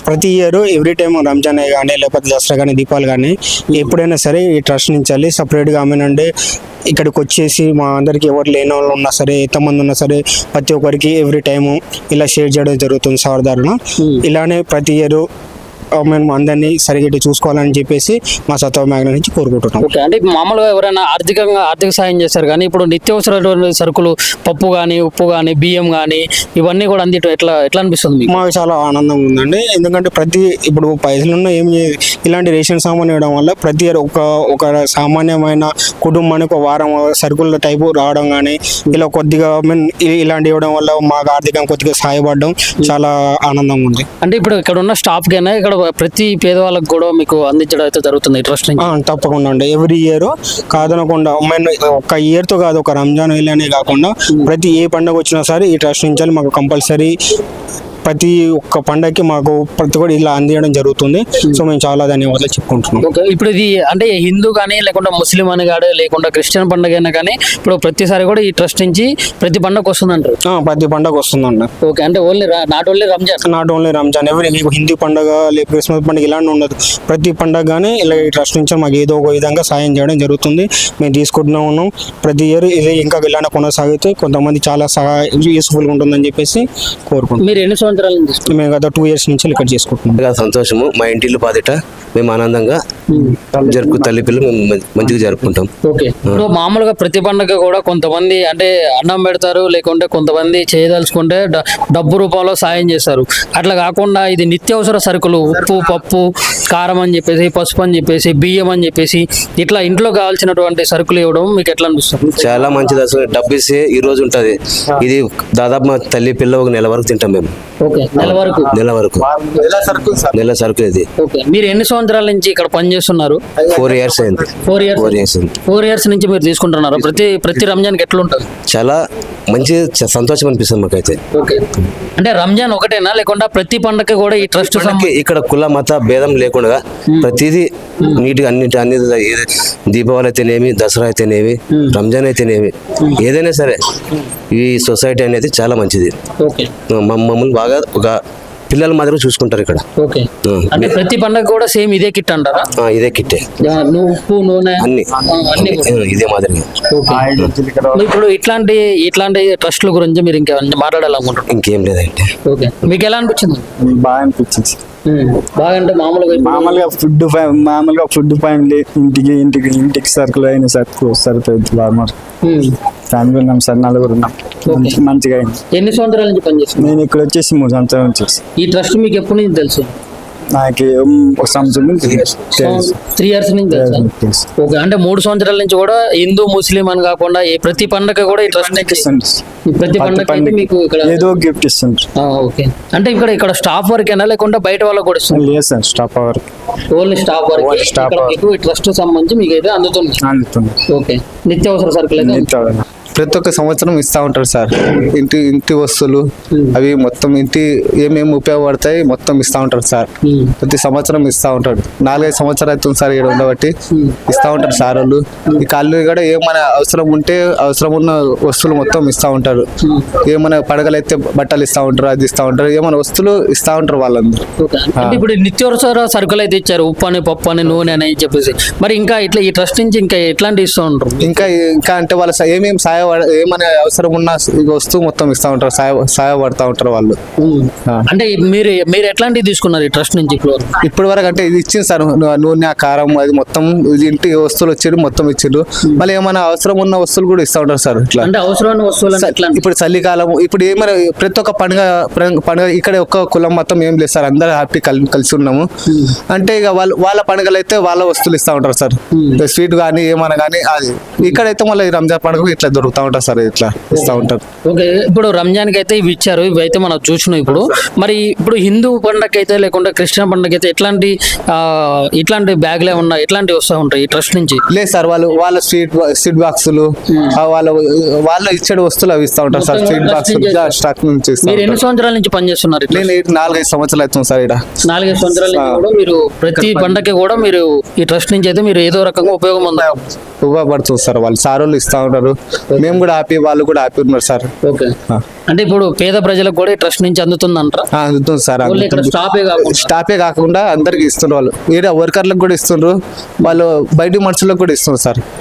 ప్రతి year every time Ramzan కానీ లేకపోతే దసరా కానీ దీపావళి కానీ ఎప్పుడైనా సరే ఈ ట్రస్ట్ నుంచి వెళ్ళి సపరేట్గా ఆమెనండి ఇక్కడికి వచ్చేసి మా అందరికి ఎవరు లేని వాళ్ళు ఉన్నా సరే ఎంతమంది ఉన్నా సరే ప్రతి ఒక్కరికి ఎవ్రీ టైము ఇలా షేర్ చేయడం జరుగుతుంది సహోదరులు. ఇలానే ప్రతి ఇయర్ మేము అందరినీ సరిగ్గా చూసుకోవాలని చెప్పేసి మా సత్వ మ్యాగ్నెట్ నుంచి కోరుకుంటున్నాం. ఓకే, అంటే మామూలుగా ఎవరైనా ఆర్థిక సాయం చేస్తారు కానీ ఇప్పుడు నిత్యావసర సరుకులు పప్పు కానీ ఉప్పు కానీ బియ్యం కానీ ఇవన్నీ కూడా అందించడం ఎట్లా అనిపిస్తుంది మీకు? మాకు చాలా ఆనందంగా ఉందండి. ఎందుకంటే ఇప్పుడు పైసలున్న ఇలాంటి రేషన్ సామాన్ ఇవ్వడం వల్ల ప్రతి ఇయర్ ఒక సామాన్యమైన కుటుంబానికి ఒక వారం సరుకుల టైపు రావడం కానీ ఇలా కొద్దిగా ఇలాంటి ఇవ్వడం వల్ల మాకు ఆర్థికంగా కొద్దిగా సహాయపడడం చాలా ఆనందంగా ఉంది. అంటే ఇప్పుడు ఇక్కడ ఉన్న స్టాఫ్ కైనా ఇక్కడ ప్రతి పేదవాళ్ళకి కూడా మీకు అందించడం అయితే జరుగుతుంది ట్రస్ట్ నుంచి? తప్పకుండా అండి. ఎవ్రీ ఇయర్ కాదనకుండా ఒక ఇయర్తో కాదు, ఒక రంజాన్ వెళ్ళనే కాకుండా ప్రతి ఏ పండుగ వచ్చినా సరే ఈ ట్రస్ట్ నుంచి మాకు కంపల్సరీ ప్రతి ఒక్క పండగకి మాకు ప్రతి కూడా ఇలా అందించడం జరుగుతుంది. సో మేము చాలా ధన్యవాదాలు చెప్పుకుంటున్నాం. ఓకే, ఇప్పుడు ఇది అంటే హిందూ కానీ లేకుండా ముస్లిం అని కానీ లేకుండా క్రిస్టియన్ పండుగ అయినా కానీ ఇప్పుడు ప్రతిసారి కూడా ఈ ట్రస్ట్ నుంచి ప్రతి పండుగ వస్తుందంటారు? ప్రతి పండుగ వస్తుందండి. ఓకే, అంటే నాట్ ఓన్లీ రంజాన్ ఎవరి మీకు హిందీ పండుగ లేక క్రిస్మస్ పండుగ ఇలాంటి ఉండదు. ప్రతి పండుగ కానీ ఇలా ఈ ట్రస్ట్ నుంచి మాకు ఏదో ఒక విధంగా సాయం చేయడం జరుగుతుంది. మేము తీసుకుంటూనే ఉన్నాం. ప్రతి ఇయర్ ఇది ఇంకా ఇలానే కొనసాగితే కొంతమంది చాలా యూస్ఫుల్గా ఉంటుందని చెప్పేసి కోరుకుంటున్నాం. మీరు ఎన్ని మేము గత 2 years నుంచి ఇక్కడ చేసుకుంటున్నాం. సంతోషము. మా ఇంటిల్లు బాధిట మేము ఆనందంగా తల్లి పిల్లలు మంచిగా జరుపుకుంటాం. ఓకే, ఇప్పుడు మామూలుగా ప్రతి పండుగ కూడా కొంతమంది అంటే అన్నం పెడతారు, లేకుంటే కొంతమంది చేయదలుచుకుంటే డబ్బు రూపంలో సాయం చేస్తారు. అట్లా కాకుండా ఇది నిత్యావసర సరుకులు ఉప్పు పప్పు కారం అని చెప్పేసి పసుపు అని చెప్పేసి బియ్యం అని చెప్పేసి ఇట్లా ఇంట్లో కావాల్సినటువంటి సరుకులు ఇవ్వడం మీకు ఎట్లా అనిపిస్తుంది? చాలా మంచిది. అసలు డబ్బు ఇస్తే ఈ రోజు ఉంటది. ఇది దాదాపు మా తల్లి పిల్ల ఒక నెల వరకు తింటాం మేము. ఓకే, నెల వరకు నెల సరుకులు ఇది. ఓకే, మీరు ఎన్ని సంవత్సరాల నుంచి ఇక్కడ పనిచేస్తున్నారు? 4 years అయింది. 4 years నుంచి మీరు తీసుకుంటున్నారు. ప్రతి రంజాన్కి ఎట్లా ఉంటుంది? చాలా మంచి సంతోషం అనిపిస్తుంది మాకైతే. ఓకే, అంటే రంజాన్ ఒకటేనా లేకుండా ప్రతి పండగ కూడా ఈ ట్రస్ట్ ఇక్కడ కుల మత భేదం లేకుండా ప్రతిదీ నీట్గా అన్ని దీపావళి అయితేనేమి, దసరా అయితేనేమి, రంజాన్ అయితేనేమి, ఏదైనా సరే ఈ సొసైటీ అనేది చాలా మంచిది. మమ్మల్ని బాగా ఒక పిల్లల మాదిరి చూసుకుంటారు ఇక్కడ. ఓకే, అంటే ప్రతి పండుగ కూడా సేమ్ ఇదే కిట్ అంటారా? ఇదే కిట్టే, ఉప్పు నూనె అన్ని ఇదే మాదిరి. ఇప్పుడు ఇట్లాంటి ట్రస్ట్ల గురించి మీరు ఇంకా మాట్లాడాలనుకుంటున్నారు? ఇంకేం లేదంటే. ఓకే, మీకు ఎలా అనిపించింది? బాగా అనిపించింది. బాగా అంటే మామూలుగా ఫుడ్ ఫ్యామిలీ ఇంటికి సరుకులు అయిన సరిపోయింది. బాగా ఫ్యామిలీ ఉన్నాం సార్, 4 ఉన్నాం. మంచిగా అయింది. ఎన్ని సంవత్సరాల నుంచి పనిచేస్తుంది? నేను ఇక్కడ వచ్చేసి 3 సంవత్సరాల నుంచి. ఈ ట్రస్ట్ మీకు ఎప్పటి నుంచి తెలుసు? నాకు ఒక సంవత్సరం నుంచి 3 years నుంచి తెలుసు. ఓకే, అంటే 3 సంవత్సరాల నుంచి కూడా హిందూ ముస్లిం అని కాకుండా ప్రతి పండగ కూడా ఈ ట్రస్ట్ ప్రతి పండగ మీకు ఇక్కడ ఏదో గిఫ్ట్ ఇస్తుంది. ఓకే, అంటే ఇక్కడ స్టాఫ్ వర్క్ అయినా లేకుండా బయట వాళ్ళకి కూడా ఇస్తుంది? లేదు sir, staff work, only staff work. ఈ ట్రస్ట్ సంబంధించి మీకు అయితే అందుతుంది. ఓకే, నిత్యావసర సరుకులు అయితే ప్రతి ఒక్క సంవత్సరం ఇస్తూ ఉంటారు సార్. ఇంటి వస్తువులు అవి మొత్తం ఏమేమి ఉపయోగపడతాయి మొత్తం ఇస్తూ ఉంటారు సార్. ప్రతి సంవత్సరం ఇస్తూ ఉంటాడు. 4-5 సంవత్సరాలు అవుతుంది సార్ ఇక్కడ ఉండబట్టి. ఇస్తూ ఉంటారు సార్ వాళ్ళు. ఈ కాళ్ళు కూడా ఏమైనా అవసరం ఉంటే అవసరం ఉన్న వస్తువులు మొత్తం ఇస్తూ ఉంటారు. ఏమైనా పడగలైతే బట్టలు ఇస్తూ ఉంటారు, అది ఇస్తూ ఉంటారు, ఏమైనా వస్తువులు ఇస్తూ ఉంటారు వాళ్ళందరూ. ఇప్పుడు నిత్యావసర సరుకులు అయితే ఇచ్చారు, ఉప్పు అని పప్పు అని నూనె అని చెప్పేసి. మరి ఇంకా ఇట్లా ఈ ట్రస్ట్ నుంచి ఇంకా ఎట్లాంటి ఇస్తూ ఉంటారు? ఇంకా అంటే వాళ్ళ ఏమేమి ఏమైనా అవసరం ఉన్న వస్తువు మొత్తం ఇస్తూ ఉంటారు, సహాయపడతా ఉంటారు వాళ్ళు. అంటే మీరు ఎట్లాంటివి తీసుకున్నారు ఈ ట్రస్ట్ నుంచి ఇప్పటి వరకు? అంటే ఇది ఇచ్చింది సార్, నూనె కారం అది మొత్తం ఇంటి వస్తువులు వచ్చారు, మొత్తం ఇచ్చిండ్రు. మళ్ళీ ఏమైనా అవసరం ఉన్న వస్తువులు కూడా ఇస్తూ ఉంటారు సార్. ఇట్లా అవసరమైన వస్తువులు ఇప్పుడు చలికాలం, ఇప్పుడు ఏమైనా ప్రతి ఒక్క పండుగ ఇక్కడ ఒక్క కులం మొత్తం ఏం లేదు సార్, అందరూ హ్యాపీ కలిసి ఉన్నాము. అంటే ఇక వాళ్ళ పండుగలు అయితే వాళ్ళ వస్తువులు ఇస్తూ ఉంటారు సార్. స్వీట్ కానీ ఏమైనా కానీ అది ఇక్కడైతే మళ్ళీ రంజాన్ పండుగ ఇట్లా దొరుకుతూ ఉంటారు సార్, ఇట్లా ఇస్తూ ఉంటారు. ఓకే, ఇప్పుడు రంజాన్ కి అయితే ఇవి ఇచ్చారు, ఇవి అయితే మనం చూసినాం. ఇప్పుడు హిందూ పండుగ అయితే లేకుండా క్రిస్టియన్ పండుగ అయితే ఇట్లాంటి బ్యాగ్లు ఏమన్నా ఇట్లాంటివి వస్తూ ఉంటాయి ఈ ట్రస్ట్ నుంచి? లేదు సార్, వాళ్ళ స్వీట్ బాక్సులు వాళ్ళు ఇచ్చే వస్తువులు అవి ఇస్తూ ఉంటారు సార్. స్వీట్ బాక్సులు స్టాక్ నుంచి. మీరు ఎన్ని సంవత్సరాల నుంచి పనిచేస్తున్నారు? నేను 4-5 సంవత్సరాలు అవుతుంది సార్ ఇక్కడ. 4-5 సంవత్సరాల నుంచి కూడా మీరు ప్రతి పండగకి కూడా మీరు ఈ ట్రస్ట్ నుంచి అయితే మీరు ఏదో రకంగా ఉపయోగపడుతుంది సార్. వాళ్ళు సారోళ్ళు ఇస్తూ ఉంటారు. మేము కూడా హ్యాపీ, వాళ్ళు కూడా హ్యాపీ ఉన్నారు సార్. ఓకే. అంటే ఇప్పుడు పేద ప్రజలకు కూడా ఈ ట్రస్ట్ నుంచి అందుతుందంటారా? అందుతుంది సార్. ఓన్లీ ఇక్కడ స్టాపే కాకుండా స్టాఫే కాకుండా అందరికి ఇస్తున్నారు, వాళ్ళు వేరే వర్కర్లకు కూడా ఇస్తున్నారు, వాళ్ళు బయట మనుషులకు కూడా ఇస్తున్నారు సార్.